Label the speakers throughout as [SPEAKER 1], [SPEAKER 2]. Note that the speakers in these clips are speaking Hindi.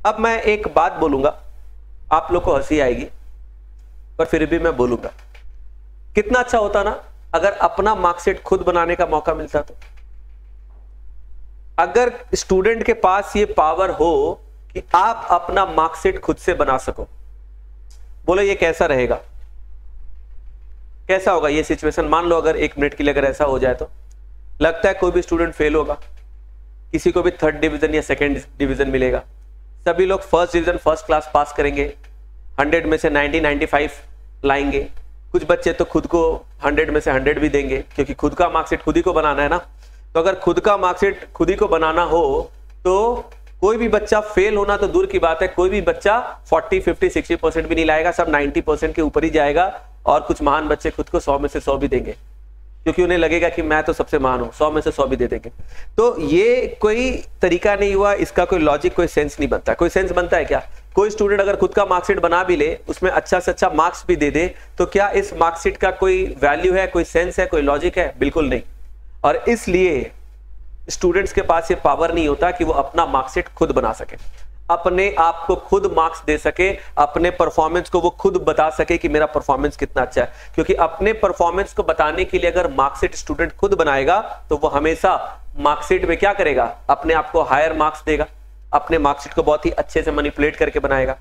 [SPEAKER 1] अब मैं एक बात बोलूंगा, आप लोग को हंसी आएगी पर फिर भी मैं बोलूंगा। कितना अच्छा होता ना अगर अपना मार्कशीट खुद बनाने का मौका मिलता। तो अगर स्टूडेंट के पास ये पावर हो कि आप अपना मार्कशीट खुद से बना सको, बोलो ये कैसा रहेगा, कैसा होगा ये सिचुएशन। मान लो अगर 1 मिनट के लिए अगर ऐसा हो जाए तो लगता है कोई भी स्टूडेंट फेल होगा, किसी को भी 3rd डिवीजन या 2nd डिवीजन मिलेगा, सभी लोग 1st division first class pass करेंगे, 100 में से 90 95 लाएंगे। कुछ बच्चे तो खुद को 100 में से 100 भी देंगे क्योंकि खुद का मार्कशीट खुद ही को बनाना है ना। तो अगर खुद का मार्कशीट खुद ही को बनाना हो तो कोई भी बच्चा फेल होना तो दूर की बात है, कोई भी बच्चा 40 50 60% भी नहीं लाएगा, सब 90% के ऊपर ही जाएगा। और कुछ महान बच्चे खुद को 100 में से 100 भी देंगे क्योंकि उन्हें लगेगा कि मैं तो सबसे महान हूं, 100 में से 100 भी दे देंगे। तो ये कोई तरीका नहीं हुआ, इसका कोई लॉजिक कोई सेंस नहीं बनता। कोई सेंस बनता है क्या? कोई स्टूडेंट अगर खुद का मार्कशीट बना भी ले, उसमें अच्छा से अच्छा मार्क्स भी दे दे, तो क्या इस मार्कशीट का कोई वैल्यू है, कोई सेंस है, कोई लॉजिक है? बिल्कुल नहीं। और इसलिए स्टूडेंट्स के पास ये पावर नहीं होता कि वो अपना मार्कशीट खुद बना सके, अपने आप को खुद मार्क्स दे सके, अपने परफॉर्मेंस को वो खुद बता सके कि मेरा परफॉर्मेंस कितना अच्छा है। क्योंकि अपने परफॉर्मेंस को बताने के लिए अगर मार्कशीट स्टूडेंट खुद बनाएगा तो वो हमेशा मार्कशीट में क्या करेगा, अपने आप को हायर मार्क्स देगा, अपने मार्कशीट को बहुत ही अच्छे से मैनिपुलेट करके बनाएगा।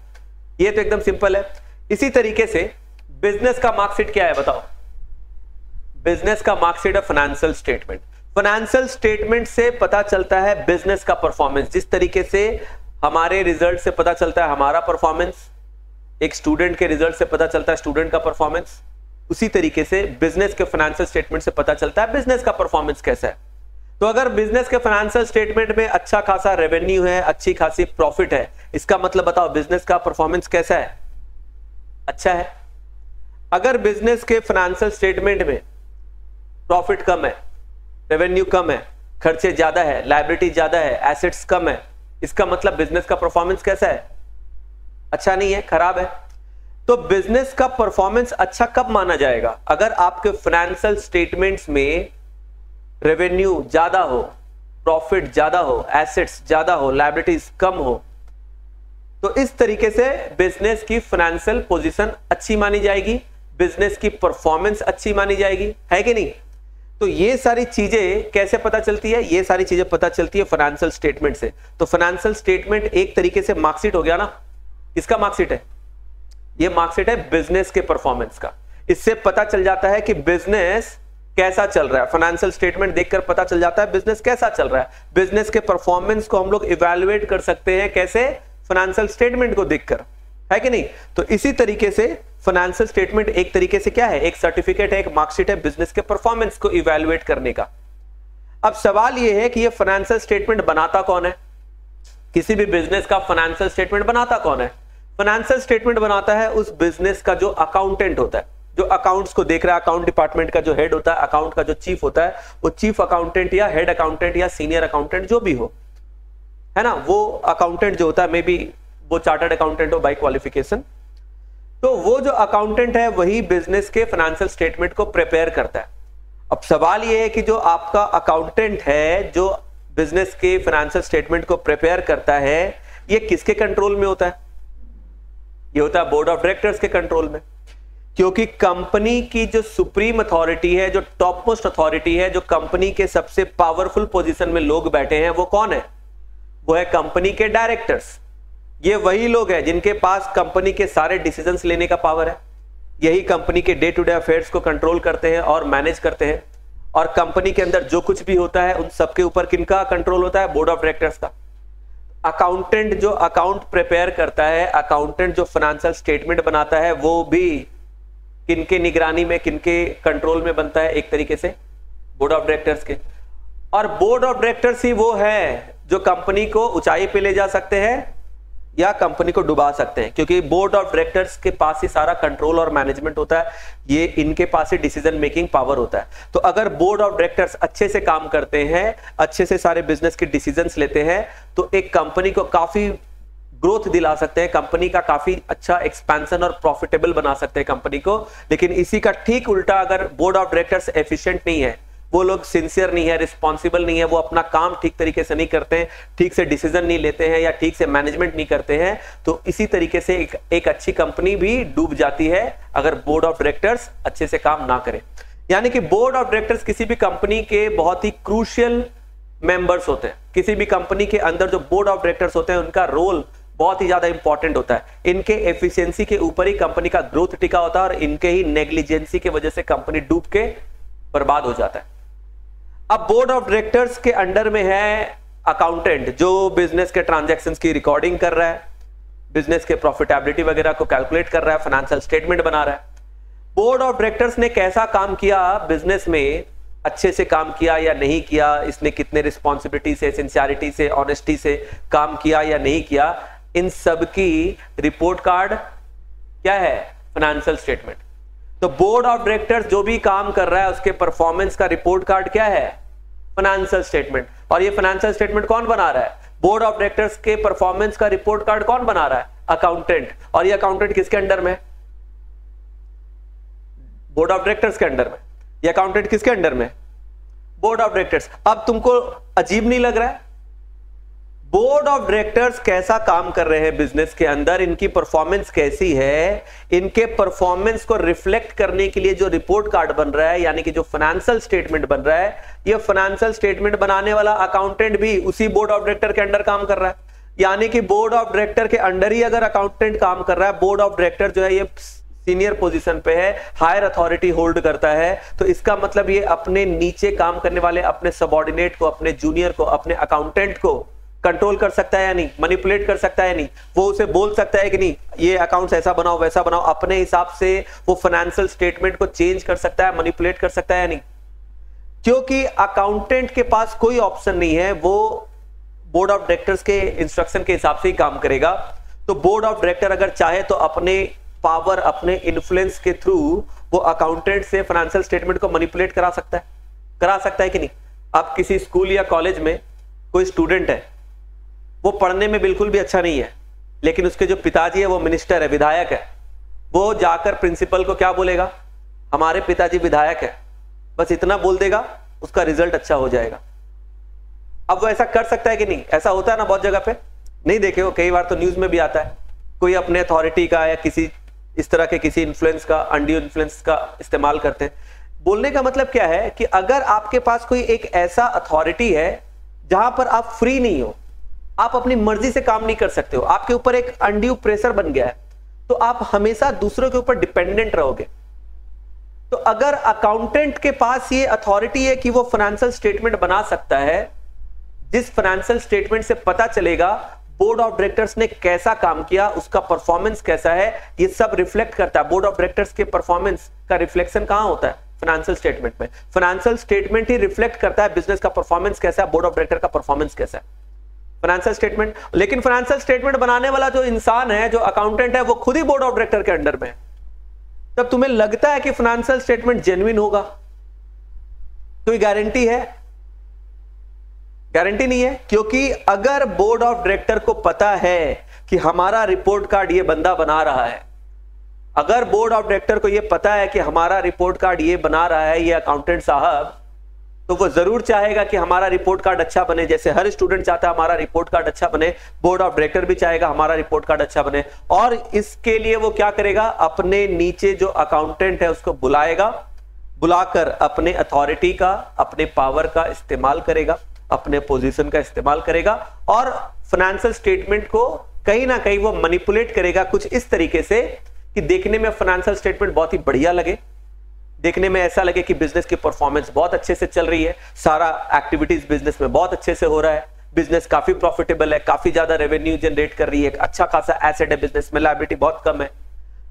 [SPEAKER 1] ये तो एकदम सिंपल है। इसी तरीके से बिजनेस का मार्कशीट क्या है बताओ? बिजनेस का मार्कशीट है फाइनेंशियल स्टेटमेंट। फाइनेंशियल स्टेटमेंट से पता चलता है बिजनेस का परफॉर्मेंस। जिस तरीके से हमारे रिजल्ट से पता चलता है हमारा परफॉर्मेंस, एक स्टूडेंट के रिजल्ट से पता चलता है स्टूडेंट का परफॉर्मेंस, उसी तरीके से बिजनेस के फाइनेंशियल स्टेटमेंट से पता चलता है बिजनेस का परफॉर्मेंस कैसा है। तो अगर बिजनेस के फाइनेंशियल स्टेटमेंट में अच्छा खासा रेवेन्यू है, अच्छी खासी प्रॉफिट है, इसका मतलब बताओ बिजनेस का परफॉर्मेंस कैसा है? अच्छा है। अगर बिजनेस के फाइनेंशियल स्टेटमेंट में प्रॉफिट कम है, रेवेन्यू कम है, खर्चे ज्यादा है, लायबिलिटी ज्यादा है, एसेट्स कम है, इसका मतलब बिजनेस का परफॉर्मेंस कैसा है? अच्छा नहीं है, खराब है। तो बिजनेस का परफॉर्मेंस अच्छा कब माना जाएगा? अगर आपके फाइनेंशियल स्टेटमेंट्स में रेवेन्यू ज्यादा हो, प्रॉफिट ज्यादा हो, एसेट्स ज्यादा हो, लायबिलिटीज कम हो, तो इस तरीके से बिजनेस की फाइनेंशियल पोजीशन अच्छी मानी जाएगी, बिजनेस की परफॉर्मेंस अच्छी मानी जाएगी, है कि नहीं? तो ये सारी चीजें कैसे पता चलती है? ये सारी चीजें पता चलती है फाइनेंशियल स्टेटमेंट से। तो फाइनेंशियल स्टेटमेंट एक तरीके से मार्कशीट हो गया ना। इसका मार्कशीट है, ये मार्कशीट है बिजनेस के परफॉर्मेंस का। इससे पता चल जाता है कि बिजनेस कैसा चल रहा है। फाइनेंशियल स्टेटमेंट देखकर पता चल जाता है बिजनेस कैसा चल रहा है। बिजनेस के परफॉर्मेंस को हम लोग इवैल्यूएट कर सकते हैं कैसे? फाइनेंशियल स्टेटमेंट को देखकर, है कि नहीं? तो इसी तरीके से फाइनेंशियल स्टेटमेंट एक तरीके से क्या है? एक सर्टिफिकेट है, एक मार्कशीट है बिजनेस के परफॉर्मेंस को इवैल्यूएट करने का। अब सवाल यह है कि ये फाइनेंशियल स्टेटमेंट बनाता कौन है? किसी भी बिजनेस का फाइनेंशियल स्टेटमेंट बनाता कौन है? फाइनेंशियल स्टेटमेंट बनाता है उस बिजनेस का जो अकाउंटेंट होता है, जो अकाउंट्स को देख रहा है। अकाउंट डिपार्टमेंट का जो हेड होता है, अकाउंट का जो चीफ होता है, वो चीफ अकाउंटेंट या हेड अकाउंटेंट या सीनियर अकाउंटेंट जो भी हो, है ना, वो अकाउंटेंट जो होता है, मे बी वो चार्टर्ड अकाउंटेंट हो बाय क्वालिफिकेशन। तो वो जो अकाउंटेंट है वही बिजनेस के फाइनेंशियल स्टेटमेंट को प्रिपेयर करता है। अब सवाल ये है कि जो आपका अकाउंटेंट है, जो बिजनेस के फाइनेंशियल स्टेटमेंट को प्रिपेयर करता है, ये किसके कंट्रोल में होता है? ये होता है बोर्ड ऑफ डायरेक्टर्स के कंट्रोल में। क्योंकि कंपनी की जो सुप्रीम अथॉरिटी है, जो टॉप मोस्ट अथॉरिटी है, जो कंपनी के सबसे पावरफुल पोजीशन में लोग बैठे हैं, वो कौन है? वो है कंपनी के डायरेक्टर्स। ये वही लोग हैं जिनके पास कंपनी के सारे डिसीजंस लेने का पावर है। यही कंपनी के डे टू डे अफेयर्स को कंट्रोल करते हैं और मैनेज करते हैं। और कंपनी के अंदर जो कुछ भी होता है उन सबके ऊपर किनका कंट्रोल होता है? बोर्ड ऑफ डायरेक्टर्स का। अकाउंटेंट जो अकाउंट प्रिपेयर करता है, अकाउंटेंट जो फाइनेंशियल स्टेटमेंट बनाता है, वो भी किनके निगरानी में, किनके कंट्रोल में बनता है? एक तरीके से बोर्ड ऑफ डायरेक्टर्स के। और बोर्ड ऑफ डायरेक्टर्स ही वो है जो कंपनी को ऊंचाई पे ले जा सकते हैं या कंपनी को डुबा सकते हैं, क्योंकि बोर्ड ऑफ डायरेक्टर्स के पास ही सारा कंट्रोल और मैनेजमेंट होता है। ये इनके पास ही डिसीजन मेकिंग पावर होता है। तो अगर बोर्ड ऑफ डायरेक्टर्स अच्छे से काम करते हैं, अच्छे से सारे बिजनेस के डिसीजंस लेते हैं, तो एक कंपनी को काफी ग्रोथ दिला सकते हैं, कंपनी का काफी अच्छा एक्सपेंशन और प्रॉफिटेबल बना सकते हैं कंपनी को। लेकिन इसी का ठीक उल्टा, अगर बोर्ड ऑफ डायरेक्टर्स एफिशिएंट नहीं है, वो लोग सिंसियर नहीं है, रिस्पॉन्सिबल नहीं है, वो अपना काम ठीक तरीके से नहीं करते हैं, ठीक से डिसीजन नहीं लेते हैं या ठीक से मैनेजमेंट नहीं करते हैं, तो इसी तरीके से एक अच्छी कंपनी भी डूब जाती है अगर बोर्ड ऑफ डायरेक्टर्स अच्छे से काम ना करे। यानी कि बोर्ड ऑफ डायरेक्टर्स किसी भी कंपनी के बहुत ही क्रूशियल मेंबर्स होते हैं। किसी भी कंपनी के अंदर जो बोर्ड ऑफ डायरेक्टर्स होते हैं उनका रोल बहुत ही ज्यादा इंपॉर्टेंट होता है। इनके एफिशिएंसी के ऊपर ही कंपनी का ग्रोथ टिका होता है और इनके ही नेग्लिजेंसी की वजह से कंपनी डूब के बर्बाद हो जाता है। अब बोर्ड ऑफ डायरेक्टर्स के अंडर में है अकाउंटेंट, जो बिजनेस के ट्रांजैक्शंस की रिकॉर्डिंग कर रहा है, बिजनेस के प्रॉफिटेबिलिटी वगैरह को कैलकुलेट कर रहा है, फाइनेंशियल स्टेटमेंट बना रहा है। बोर्ड ऑफ डायरेक्टर्स ने कैसा काम किया बिजनेस में, अच्छे से काम किया या नहीं किया, इसने कितने रिस्पॉन्सिबिलिटी से, सिंसियरिटी से, ऑनेस्टी से काम किया या नहीं किया, इन सब की रिपोर्ट कार्ड क्या है? Financial statement. तो बोर्ड ऑफ डायरेक्टर्स जो भी काम कर रहा है उसके परफॉर्मेंस का रिपोर्ट कार्ड क्या है? Financial statement. और ये फाइनेंशियल स्टेटमेंट कौन बना रहा है? बोर्ड ऑफ डायरेक्टर्स के परफॉर्मेंस का रिपोर्ट कार्ड कौन बना रहा है? अकाउंटेंट। और ये अकाउंटेंट किसके अंडर में? बोर्ड ऑफ डायरेक्टर्स के अंडर में। ये अकाउंटेंट किसके अंडर में? Board of directors. अब तुमको अजीब नहीं लग रहा है? बोर्ड ऑफ डायरेक्टर्स कैसा काम कर रहे हैं बिजनेस के अंदर, इनकी परफॉर्मेंस कैसी है, इनके परफॉर्मेंस को रिफ्लेक्ट करने के लिए जो रिपोर्ट कार्ड बन रहा है, यानी कि जो फाइनेंशियल स्टेटमेंट बन रहा है, ये फाइनेंशियल स्टेटमेंट बनाने वाला अकाउंटेंट भी उसी बोर्ड ऑफ डायरेक्टर के अंडर काम कर रहा है। यानी कि बोर्ड ऑफ डायरेक्टर के अंडर ही अगर अकाउंटेंट काम कर रहा है, बोर्ड ऑफ डायरेक्टर जो है ये सीनियर पोजीशन पे है, हायर अथॉरिटी होल्ड करता है, तो इसका मतलब ये अपने नीचे काम करने वाले अपने सबऑर्डिनेट को, अपने जूनियर को, अपने अकाउंटेंट को कंट्रोल कर सकता है या नहीं, मैनिपुलेट कर सकता है या नहीं, वो उसे बोल सकता है कि नहीं ये अकाउंट्स ऐसा बनाओ वैसा बनाओ, अपने हिसाब से वो फाइनेंशियल स्टेटमेंट को चेंज कर सकता है, मैनिपुलेट कर सकता है या नहीं। क्योंकि अकाउंटेंट के पास कोई ऑप्शन नहीं है, वो बोर्ड ऑफ डायरेक्टर्स के इंस्ट्रक्शन के हिसाब से ही काम करेगा। तो बोर्ड ऑफ डायरेक्टर अगर चाहे तो अपने पावर, अपने इन्फ्लुएंस के थ्रू वो अकाउंटेंट से फाइनेंशियल स्टेटमेंट को मैनिपुलेट करा सकता है कि नहीं। अब किसी स्कूल या कॉलेज में कोई स्टूडेंट है, वो पढ़ने में बिल्कुल भी अच्छा नहीं है, लेकिन उसके जो पिताजी है वो मिनिस्टर है, विधायक है, वो जाकर प्रिंसिपल को क्या बोलेगा? हमारे पिताजी विधायक है, बस इतना बोल देगा, उसका रिजल्ट अच्छा हो जाएगा। अब वो ऐसा कर सकता है कि नहीं? ऐसा होता है ना बहुत जगह पे, नहीं देखे हो? कई बार तो न्यूज में भी आता है, कोई अपने अथॉरिटी का या किसी इस तरह के किसी इन्फ्लुएंस का, अनड्यू इन्फ्लुएंस का इस्तेमाल करते हैं। बोलने का मतलब क्या है कि अगर आपके पास कोई एक ऐसा अथॉरिटी है जहां पर आप फ्री नहीं हो, आप अपनी मर्जी से काम नहीं कर सकते हो, आपके ऊपर एक अनड्यू प्रेशर बन गया है, तो आप हमेशा दूसरों के ऊपर डिपेंडेंट रहोगे। तो अगर अकाउंटेंट के पास ये अथॉरिटी है कि वो फाइनेंशियल स्टेटमेंट बना सकता है, जिस फाइनेंशियल स्टेटमेंट से पता चलेगा बोर्ड ऑफ डायरेक्टर्स ने कैसा काम किया, उसका परफॉर्मेंस कैसा है, ये सब रिफ्लेक्ट करता है। बोर्ड ऑफ डायरेक्टर्स के परफॉर्मेंस का रिफ्लेक्शन कहां होता है? फाइनेंशियल स्टेटमेंट में। फाइनेंशियल स्टेटमेंट ही रिफ्लेक्ट करता है बिजनेस का परफॉर्मेंस कैसा है, बोर्ड ऑफ डायरेक्टर का परफॉर्मेंस कैसा है, फाइनेंशियल स्टेटमेंट। लेकिन फाइनेंशियल स्टेटमेंट बनाने वाला जो इंसान है, जो अकाउंटेंट है, वो खुद ही बोर्ड ऑफ डायरेक्टर के अंडर में है। तब तुम्हें लगता है कि फाइनेंशियल स्टेटमेंट जेन्युइन होगा? कोई गारंटी है? गारंटी नहीं है। क्योंकि अगर बोर्ड ऑफ डायरेक्टर को पता है कि हमारा रिपोर्ट कार्ड ये बंदा बना रहा है, अगर बोर्ड ऑफ डायरेक्टर को ये पता है कि हमारा रिपोर्ट कार्ड ये बना रहा है ये अकाउंटेंट साहब, तो वो जरूर चाहेगा कि हमारा रिपोर्ट कार्ड अच्छा बने। जैसे हर स्टूडेंट चाहता है हमारा रिपोर्ट कार्ड अच्छा बने, बोर्ड ऑफ डायरेक्टर भी चाहेगा हमारा रिपोर्ट कार्ड अच्छा बने। और इसके लिए वो क्या करेगा? अपने नीचे जो अकाउंटेंट है उसको बुलाएगा, बुलाकर अपने अथॉरिटी का, अपने पावर का इस्तेमाल करेगा, अपने पोजीशन का इस्तेमाल करेगा और फाइनेंशियल स्टेटमेंट को कहीं ना कहीं वो मैनिपुलेट करेगा कुछ इस तरीके से कि देखने में फाइनेंशियल स्टेटमेंट बहुत ही बढ़िया लगे, देखने में ऐसा लगे कि बिजनेस की परफॉर्मेंस बहुत अच्छे से चल रही है, सारा एक्टिविटीज बिजनेस में बहुत अच्छे से हो रहा है, बिजनेस काफी प्रॉफिटेबल है, काफी ज्यादा रेवेन्यू जनरेट कर रही है, अच्छा खासा एसेट है बिजनेस में, लायबिलिटी बहुत कम है।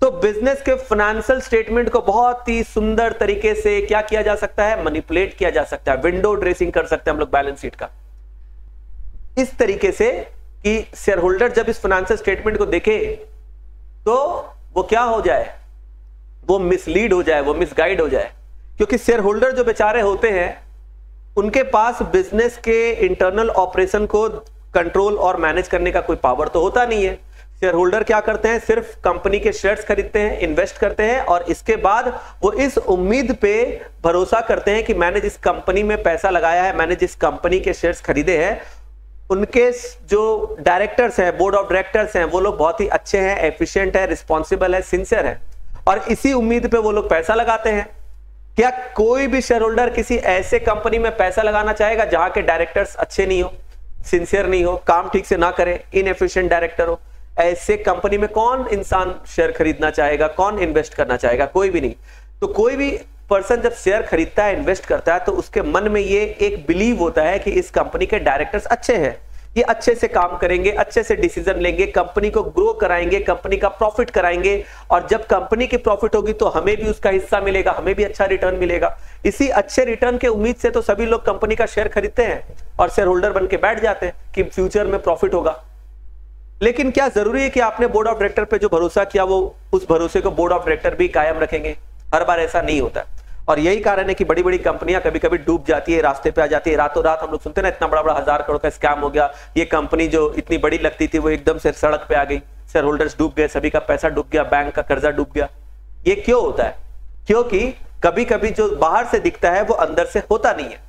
[SPEAKER 1] तो बिजनेस के फाइनेंशियल स्टेटमेंट को बहुत ही सुंदर तरीके से क्या किया जा सकता है? मैनिपुलेट किया जा सकता है, विंडो ड्रेसिंग कर सकते हैं हम लोग बैलेंस शीट का, इस तरीके से कि शेयर होल्डर जब इस फाइनेंशियल स्टेटमेंट को देखे तो वो क्या हो जाए? वो मिसलीड हो जाए, वो मिसगाइड हो जाए। क्योंकि शेयर होल्डर जो बेचारे होते हैं उनके पास बिजनेस के इंटरनल ऑपरेशन को कंट्रोल और मैनेज करने का कोई पावर तो होता नहीं है। शेयर होल्डर क्या करते हैं, सिर्फ कंपनी के शेयर्स खरीदते हैं, इन्वेस्ट करते हैं और इसके बाद वो इस उम्मीद पे भरोसा करते हैं कि मैंने जिस कंपनी में पैसा लगाया है, मैंने जिस कंपनी के शेयर्स खरीदे हैं, उनके जो डायरेक्टर्स हैं, बोर्ड ऑफ डायरेक्टर्स हैं, वो लोग बहुत ही अच्छे हैं, एफिशिएंट है, रिस्पॉन्सिबल है, सिंसियर है, और इसी उम्मीद पे वो लोग पैसा लगाते हैं। क्या कोई भी शेयर होल्डर किसी ऐसे कंपनी में पैसा लगाना चाहेगा जहां के डायरेक्टर्स अच्छे नहीं हो, सिंसियर नहीं हो, काम ठीक से ना करे, इनएफिशिएंट डायरेक्टर हो? ऐसे कंपनी में कौन इंसान शेयर खरीदना चाहेगा, कौन इन्वेस्ट करना चाहेगा? कोई भी नहीं। तो कोई भी पर्सन जब शेयर खरीदता है, इन्वेस्ट करता है, तो उसके मन में ये एक बिलीव होता है कि इस कंपनी के डायरेक्टर्स अच्छे हैं, ये अच्छे से काम करेंगे, अच्छे से डिसीजन लेंगे, कंपनी को ग्रो कराएंगे, कंपनी का प्रॉफिट कराएंगे, और जब कंपनी की प्रॉफिट होगी तो हमें भी उसका हिस्सा मिलेगा, हमें भी अच्छा रिटर्न मिलेगा। इसी अच्छे रिटर्न के उम्मीद से तो सभी लोग कंपनी का शेयर खरीदते हैं और शेयर होल्डर बन के बैठ जाते हैं कि फ्यूचर में प्रॉफिट होगा। लेकिन क्या जरूरी है कि आपने बोर्ड ऑफ डायरेक्टर पे जो भरोसा किया वो उस भरोसे को बोर्ड ऑफ डायरेक्टर भी कायम रखेंगे? हर बार ऐसा नहीं होता, और यही कारण है कि बड़ी बड़ी कंपनियां कभी कभी डूब जाती है, रास्ते पे आ जाती है। रातों रात हम लोग सुनते हैं ना, इतना बड़ा बड़ा 1000 करोड़ का स्कैम हो गया, ये कंपनी जो इतनी बड़ी लगती थी वो एकदम से सड़क पे आ गई, शेयर होल्डर्स डूब गए, सभी का पैसा डूब गया, बैंक का कर्जा डूब गया। ये क्यों होता है? क्योंकि कभी कभी जो बाहर से दिखता है वो अंदर से होता नहीं है।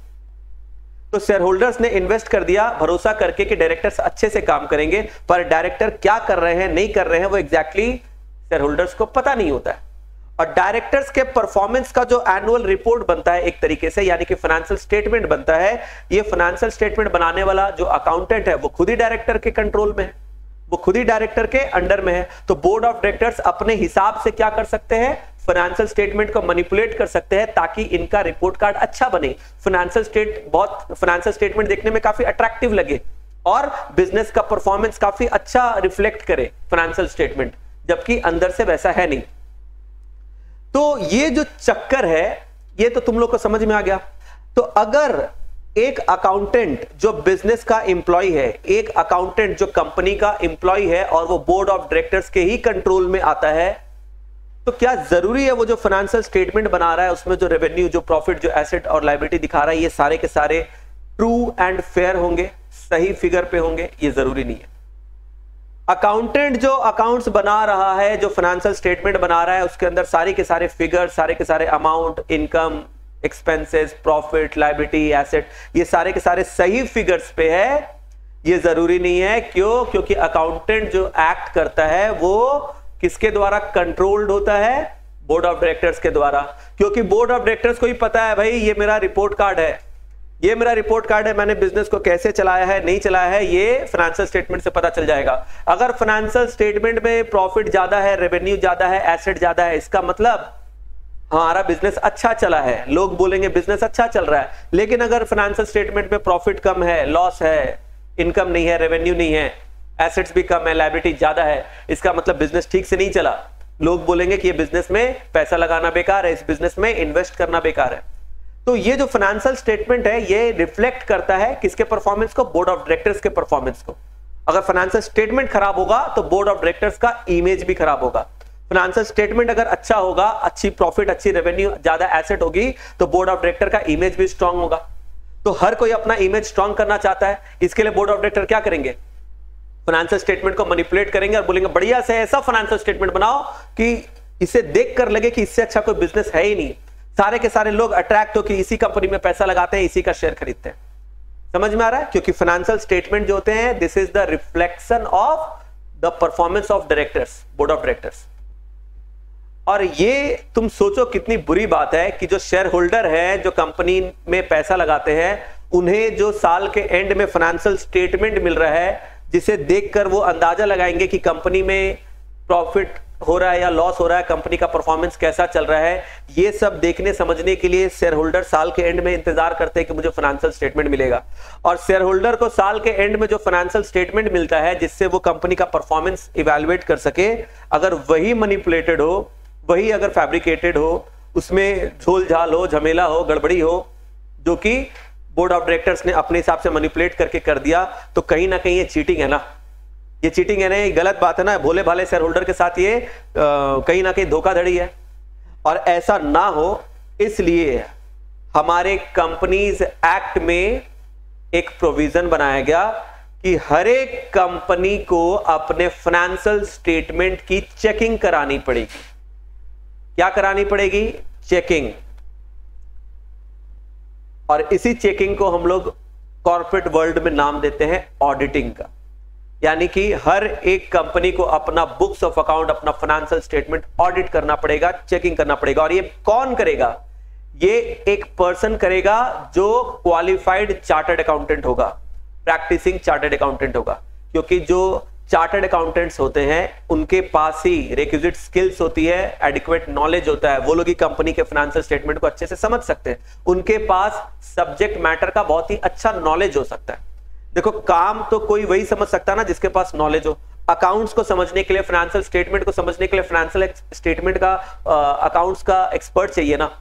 [SPEAKER 1] तो शेयर होल्डर्स ने इन्वेस्ट कर दिया भरोसा करके कि डायरेक्टर्स अच्छे से काम करेंगे, पर डायरेक्टर क्या कर रहे हैं, नहीं कर रहे हैं, वो एग्जैक्टली शेयर होल्डर्स को पता नहीं होता है। और डायरेक्टर्स के परफॉर्मेंस का जो एनुअल रिपोर्ट बनता है एक तरीके से, यानी कि फाइनेंशियल स्टेटमेंट बनता है, ये फाइनेंशियल स्टेटमेंट बनाने वाला जो अकाउंटेंट है वो खुद ही डायरेक्टर के कंट्रोल में है, वो खुद ही डायरेक्टर के अंडर में है। तो बोर्ड ऑफ डायरेक्टर्स अपने हिसाब से क्या कर सकते हैं, फाइनेंशियल स्टेटमेंट को मैनिपुलेट कर सकते हैं ताकि इनका रिपोर्ट कार्ड अच्छा बने, फाइनेंशियल स्टेटमेंट देखने में काफी अट्रैक्टिव लगे और बिजनेस का परफॉर्मेंस काफी अच्छा रिफ्लेक्ट करे फाइनेंशियल स्टेटमेंट, जबकि अंदर से वैसा है नहीं। तो ये जो चक्कर है ये तो तुम लोग को समझ में आ गया। तो अगर एक अकाउंटेंट जो बिजनेस का एम्प्लॉय है, एक अकाउंटेंट जो कंपनी का एम्प्लॉय है और वो बोर्ड ऑफ डायरेक्टर्स के ही कंट्रोल में आता है, तो क्या जरूरी है वो जो फाइनेंशियल स्टेटमेंट बना रहा है उसमें जो रेवेन्यू, जो प्रॉफिट, जो एसेट और लायबिलिटी दिखा रहा है, ये सारे के सारे ट्रू एंड फेयर होंगे, सही फिगर पे होंगे? ये जरूरी नहीं है। अकाउंटेंट जो अकाउंट्स बना रहा है, जो फाइनेंशियल स्टेटमेंट बना रहा है, उसके अंदर सारे के सारे फिगर, सारे के सारे amount, income, expenses, profit, liability, asset, ये सारे के सारे सही फिगर्स पे है, ये जरूरी नहीं है। क्यों? क्योंकि अकाउंटेंट जो एक्ट करता है वो किसके द्वारा कंट्रोल्ड होता है? बोर्ड ऑफ डायरेक्टर्स के द्वारा। क्योंकि बोर्ड ऑफ डायरेक्टर्स को ही पता है भाई ये मेरा रिपोर्ट कार्ड है, ये मेरा रिपोर्ट कार्ड है, मैंने बिजनेस को कैसे चलाया है, नहीं चलाया है, ये फाइनेंशियल स्टेटमेंट से पता चल जाएगा। अगर फाइनेंशियल स्टेटमेंट में प्रॉफिट ज्यादा है, रेवेन्यू ज्यादा है, एसेट ज्यादा है, इसका मतलब हमारा बिजनेस अच्छा चला है, लोग बोलेंगे बिजनेस अच्छा चल रहा है। लेकिन अगर फाइनेंशियल स्टेटमेंट में प्रॉफिट कम है, लॉस है, इनकम नहीं है, रेवेन्यू नहीं है, एसेट्स भी कम है, लायबिलिटी ज्यादा है, इसका मतलब बिजनेस ठीक से नहीं चला। लोग बोलेंगे कि ये बिजनेस में पैसा लगाना बेकार है, इस बिजनेस में इन्वेस्ट करना बेकार है। तो ये जो फाइनेंशियल स्टेटमेंट है ये रिफ्लेक्ट करता है किसके परफॉर्मेंस को? बोर्ड ऑफ डायरेक्टर्स के परफॉर्मेंस को। अगर फाइनेंशियल स्टेटमेंट खराब होगा तो बोर्ड ऑफ डायरेक्टर्स का इमेज भी खराब होगा। फाइनेंशियल स्टेटमेंट अगर अच्छा होगा, अच्छी प्रॉफिट, अच्छी रेवेन्यू, ज्यादा एसेट होगी, तो बोर्ड ऑफ डायरेक्टर का इमेज भी स्ट्रांग होगा। तो हर कोई अपना इमेज स्ट्रांग करना चाहता है, इसके लिए बोर्ड ऑफ डायरेक्टर क्या करेंगे? फाइनेंशियल स्टेटमेंट को मैनिपुलेट करेंगे और बोलेंगे बढ़िया से ऐसा फाइनेंशियल स्टेटमेंट बनाओ कि इसे देखकर लगे कि इससे अच्छा कोई बिजनेस है ही नहीं, सारे के सारे लोग अट्रैक्ट हो कि इसी कंपनी में पैसा लगाते हैं, इसी का शेयर खरीदते हैं। समझ में आ रहा है? क्योंकि फाइनेंशियल स्टेटमेंट जो होते हैं, this is the reflection of the performance of directors, board of directors. और ये तुम सोचो कितनी बुरी बात है कि जो शेयर होल्डर है, जो कंपनी में पैसा लगाते हैं, उन्हें जो साल के एंड में फाइनेंशियल स्टेटमेंट मिल रहा है, जिसे देखकर वो अंदाजा लगाएंगे कि कंपनी में प्रॉफिट हो रहा है या लॉस हो रहा है, कंपनी का परफॉर्मेंस कैसा चल रहा है, ये सब देखने समझने के लिए शेयर होल्डर साल के एंड में इंतजार करते हैं कि मुझे फाइनेंशियल स्टेटमेंट मिलेगा। और शेयर होल्डर को साल के एंड में जो फाइनेंशियल स्टेटमेंट मिलता है, जिससे वो कंपनी का परफॉर्मेंस इवैल्यूएट कर सके, अगर वही मैनिपुलेटेड हो, वही अगर फैब्रिकेटेड हो, उसमें झोल झाल हो, झमेला हो, गड़बड़ी हो, जो कि बोर्ड ऑफ डायरेक्टर्स ने अपने हिसाब से मैनिपुलेट करके कर दिया, तो कहीं ना कहीं ये चीटिंग है ना, ये चीटिंग है ना, ये गलत बात है ना। भोले भाले शेयर होल्डर के साथ ये कहीं ना कहीं धोखाधड़ी है। और ऐसा ना हो इसलिए हमारे कंपनीज एक्ट में एक प्रोविजन बनाया गया कि हर एक कंपनी को अपने फाइनेंशियल स्टेटमेंट की चेकिंग करानी पड़ेगी। क्या करानी पड़ेगी? चेकिंग। और इसी चेकिंग को हम लोग कॉर्पोरेट वर्ल्ड में नाम देते हैं ऑडिटिंग का। यानी कि हर एक कंपनी को अपना बुक्स ऑफ अकाउंट, अपना फाइनेंशियल स्टेटमेंट ऑडिट करना पड़ेगा, चेकिंग करना पड़ेगा। और ये कौन करेगा? ये एक पर्सन करेगा जो क्वालिफाइड चार्टर्ड अकाउंटेंट होगा, प्रैक्टिसिंग चार्टर्ड अकाउंटेंट होगा। क्योंकि जो चार्टर्ड अकाउंटेंट्स होते हैं उनके पास ही रिक्विजिट स्किल्स होती है, एडिक्वेट नॉलेज होता है, वो लोग ही कंपनी के फाइनेंशियल स्टेटमेंट को अच्छे से समझ सकते हैं। उनके पास सब्जेक्ट मैटर का बहुत ही अच्छा नॉलेज हो सकता है। देखो, काम तो कोई वही समझ सकता है ना जिसके पास नॉलेज हो। अकाउंट्स को समझने के लिए, फाइनेंशियल स्टेटमेंट को समझने के लिए फाइनेंशियल स्टेटमेंट का अकाउंट्स का एक्सपर्ट चाहिए ना।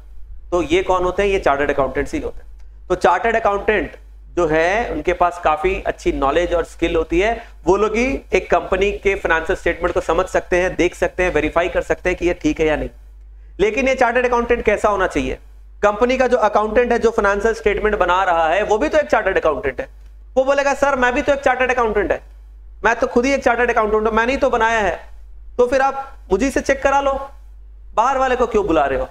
[SPEAKER 1] तो ये कौन होते हैं? ये चार्टर्ड अकाउंटेंट्स ही होते हैं। तो चार्टर्ड अकाउंटेंट जो है उनके पास काफी अच्छी नॉलेज और स्किल होती है। वो लोग ही एक कंपनी के फाइनेंशियल स्टेटमेंट को समझ सकते हैं, देख सकते हैं, वेरीफाई कर सकते हैं कि ये ठीक है या नहीं। लेकिन ये चार्टर्ड अकाउंटेंट कैसा होना चाहिए? कंपनी का जो अकाउंटेंट है, जो फाइनेंशियल स्टेटमेंट बना रहा है, वो भी तो एक चार्टर्ड अकाउंटेंट है। वो बोलेगा सर मैं भी तो एक चार्टर्ड अकाउंटेंट है, मैं तो खुद ही एक चार्टर्ड अकाउंटेंट हूं, मैंने ही तो बनाया है, तो फिर आप मुझे से चेक करा लो, बाहर वाले को क्यों बुला रहे हो?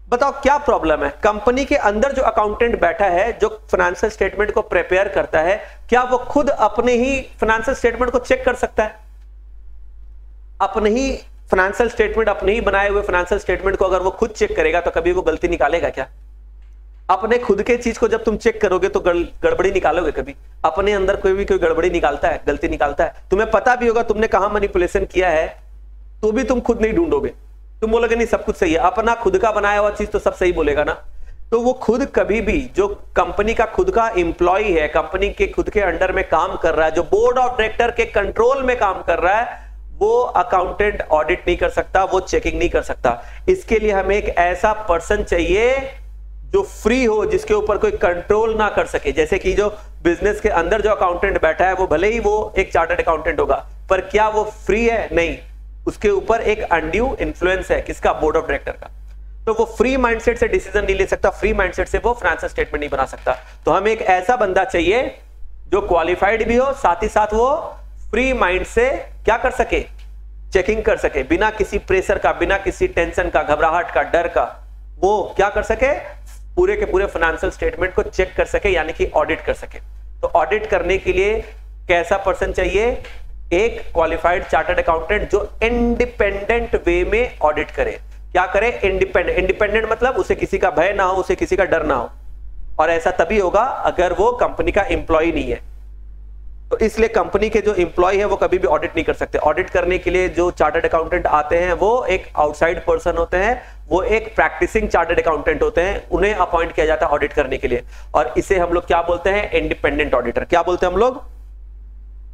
[SPEAKER 1] बताओ क्या प्रॉब्लम है? कंपनी के अंदर जो अकाउंटेंट बैठा है, जो फाइनेंशियल स्टेटमेंट को प्रिपेयर करता है, क्या वो खुद अपने ही फाइनेंशियल स्टेटमेंट को चेक कर सकता है? अपने ही फाइनेंशियल स्टेटमेंट, अपने ही बनाए हुए फाइनेंशियल स्टेटमेंट को अगर वो खुद चेक करेगा तो कभी वो गलती निकालेगा क्या? अपने खुद के चीज को जब तुम चेक करोगे तो गड़बड़ी निकालोगे कभी? अपने अंदर कोई गड़बड़ी निकालता है, गलती निकालता है? तुम्हें पता भी होगा तुमने कहां मैनिपुलेशन किया है, तो भी तुम खुद नहीं ढूंढोगे, तुम बोलोगे नहीं सब कुछ सही है। अपना खुद का बनाया हुआ चीज तो सब सही बोलेगा ना। तो वो खुद कभी भी, जो कंपनी का खुद का एम्प्लॉय है, कंपनी के खुद के अंडर में काम कर रहा है, जो बोर्ड ऑफ डायरेक्टर के कंट्रोल में काम कर रहा है, वो अकाउंटेंट ऑडिट नहीं कर सकता, वो चेकिंग नहीं कर सकता। इसके लिए हमें एक ऐसा पर्सन चाहिए जो फ्री हो, जिसके ऊपर कोई कंट्रोल ना कर सके। जैसे कि जो बिजनेस के अंदर जो अकाउंटेंट बैठा है, वो भले ही वो एक चार्टर्ड अकाउंटेंट होगा, पर क्या वो फ्री है? नहीं, उसके ऊपर एक अनड्यू इन्फ्लुएंस है। किसका? बोर्ड ऑफ डायरेक्टर का। तो वो फ्री माइंडसेट से डिसीजन नहीं ले सकता, फ्री माइंडसेट से वो फाइनेंशियल स्टेटमेंट नहीं बना सकता। तो हमें एक ऐसा बंदा चाहिए जो क्वालिफाइड भी हो, साथ ही साथ वो फ्री माइंड से क्या कर सके? चेकिंग कर सके, बिना किसी प्रेशर का, बिना किसी टेंशन का, घबराहट का, डर का। वो क्या कर सके? पूरे के पूरे फाइनेंशियल स्टेटमेंट को चेक कर सके, यानी कि ऑडिट कर सके। तो ऑडिट करने के लिए कैसा पर्सन चाहिए? एक क्वालिफाइड चार्टर्ड अकाउंटेंट जो इंडिपेंडेंट वे में ऑडिट करे। क्या करे? इंडिपेंडेंट। इंडिपेंडेंट मतलब उसे किसी का भय ना हो, उसे किसी का डर ना हो। और ऐसा तभी होगा अगर वो कंपनी का एम्प्लॉय नहीं है। तो इसलिए कंपनी के जो एम्प्लॉय है वो कभी भी ऑडिट नहीं कर सकते। ऑडिट करने के लिए जो चार्टर्ड अकाउंटेंट आते हैं वो एक आउटसाइड पर्सन होते हैं, वो एक प्रैक्टिसिंग चार्टर्ड अकाउंटेंट होते हैं, उन्हें अपॉइंट किया जाता है ऑडिट करने के लिए। और इसे हम लोग क्या बोलते हैं? Independent auditor. क्या बोलते हैं हम लोग?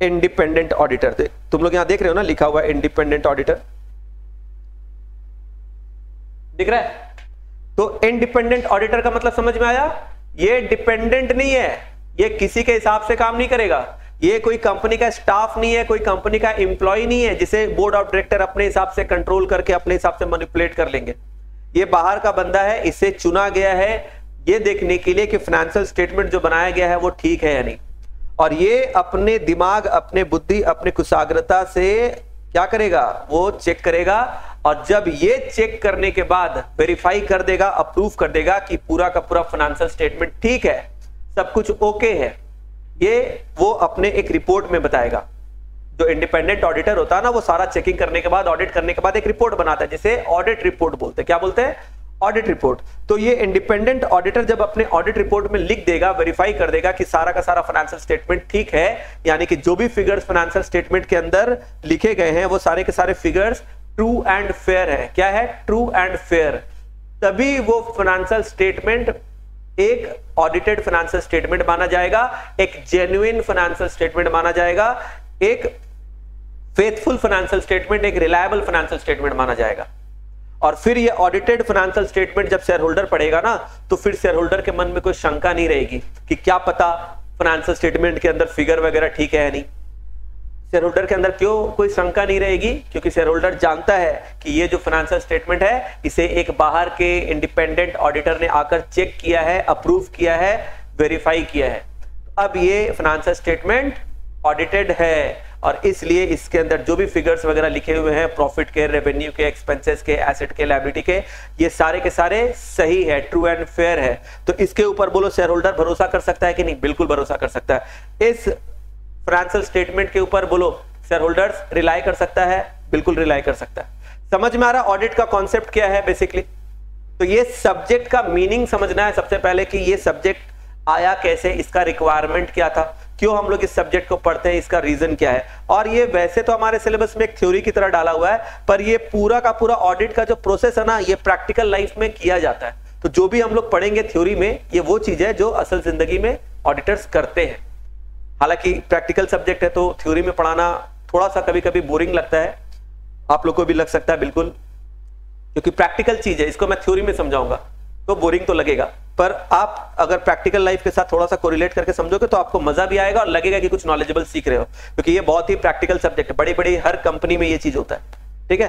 [SPEAKER 1] Independent auditor. तुम लोग यहां देख रहे हो ना, लिखा हुआ है इंडिपेंडेंट ऑडिटर, दिख रहा है? तो इंडिपेंडेंट ऑडिटर का मतलब समझ में आया? ये डिपेंडेंट नहीं है, ये किसी के हिसाब से काम नहीं करेगा, ये कोई कंपनी का स्टाफ नहीं है, कोई कंपनी का एम्प्लॉय नहीं है जिसे बोर्ड ऑफ डायरेक्टर अपने हिसाब से कंट्रोल करके अपने हिसाब से मैनिपुलेट कर लेंगे। ये बाहर का बंदा है, इसे चुना गया है ये देखने के लिए कि फाइनेंशियल स्टेटमेंट जो बनाया गया है वो ठीक है या नहीं। और ये अपने दिमाग, अपने बुद्धि, अपने कुशाग्रता से क्या करेगा? वो चेक करेगा। और जब ये चेक करने के बाद वेरीफाई कर देगा, अप्रूव कर देगा कि पूरा का पूरा फाइनेंशियल स्टेटमेंट ठीक है, सब कुछ ओके है, ये वो अपने एक रिपोर्ट में बताएगा। जो इंडिपेंडेंट ऑडिटर होता है ना, वो सारा चेकिंग करने के बाद, ऑडिट करने के बाद एक रिपोर्ट बनाता है, जिसे ऑडिट रिपोर्ट बोलते हैं। क्या बोलते हैं? Audit report. तो ये इंडिपेंडेंट ऑडिटर जब अपने ऑडिट रिपोर्ट में लिख देगा, वेरीफाई कर देगा कि सारा का सारा फाइनेंशियल स्टेटमेंट ठीक है, यानी कि जो भी फिगर्स फाइनेंशियल स्टेटमेंट के अंदर लिखे गए हैं वो सारे के सारे फिगर्स ट्रू एंड फेयर है। क्या है? True and fair. तभी वो फाइनेंशियल स्टेटमेंट एक ऑडिटेड फाइनेंशियल स्टेटमेंट माना जाएगा, एक जेन्युइन फाइनेंशियल स्टेटमेंट माना जाएगा, एक फेथफुल फाइनेंशियल स्टेटमेंट, एक रिलायबल फाइनेंशियल स्टेटमेंट माना जाएगा। और फिर ये ऑडिटेड फाइनेंशियल स्टेटमेंट जब शेयर होल्डर पढ़ेगा ना, तो फिर शेयर होल्डर के मन में कोई शंका नहीं रहेगी कि क्या पता फाइनेंशियल स्टेटमेंट के अंदर फिगर वगैरह ठीक है या नहीं। शेयर होल्डर के अंदर क्यों कोई शंका नहीं रहेगी? क्योंकि शेयर होल्डर जानता है कि ये जो फाइनेंशियल स्टेटमेंट है, इसे एक बाहर के इंडिपेंडेंट ऑडिटर ने आकर चेक किया है, अप्रूव किया है, वेरीफाई किया है। अब ये फाइनेंशियल स्टेटमेंट ऑडिटेड है और इसलिए इसके अंदर जो भी फिगर्स वगैरह लिखे हुए हैं, प्रॉफिट के, रेवेन्यू के, एक्सपेंसेस के, एसेट के, लायबिलिटी के, ये सारे के सारे सही है, ट्रू एंड फेयर है। तो इसके ऊपर बोलो शेयर होल्डर भरोसा कर सकता है कि नहीं? बिल्कुल भरोसा कर सकता है। इस फाइनेंशियल स्टेटमेंट के ऊपर बोलो शेयर होल्डर्स रिलाई कर सकता है? बिल्कुल रिलाई कर सकता है। समझ में आ रहा ऑडिट का कॉन्सेप्ट क्या है बेसिकली? तो ये सब्जेक्ट का मीनिंग समझना है सबसे पहले कि ये सब्जेक्ट आया कैसे, इसका रिक्वायरमेंट क्या था, क्यों हम लोग इस सब्जेक्ट को पढ़ते हैं, इसका रीजन क्या है। और ये वैसे तो हमारे सिलेबस में एक थ्योरी की तरह डाला हुआ है, पर ये पूरा का पूरा ऑडिट का जो प्रोसेस है ना, ये प्रैक्टिकल लाइफ में किया जाता है। तो जो भी हम लोग पढ़ेंगे थ्योरी में, ये वो चीज है जो असल जिंदगी में ऑडिटर्स करते हैं। हालांकि प्रैक्टिकल सब्जेक्ट है तो थ्योरी में पढ़ाना थोड़ा सा कभी कभी बोरिंग लगता है, आप लोग को भी लग सकता है बिल्कुल, क्योंकि प्रैक्टिकल चीज है, इसको मैं थ्योरी में समझाऊंगा तो बोरिंग तो लगेगा, पर आप अगर प्रैक्टिकल लाइफ के साथ थोड़ा सा कोरिलेट करके समझोगे तो आपको मजा भी आएगा और लगेगा कि कुछ नॉलेजेबल सीख रहे हो, क्योंकि ये बहुत ही प्रैक्टिकल सब्जेक्ट है। बड़ी बड़ी हर कंपनी में ये चीज होता है, ठीक है।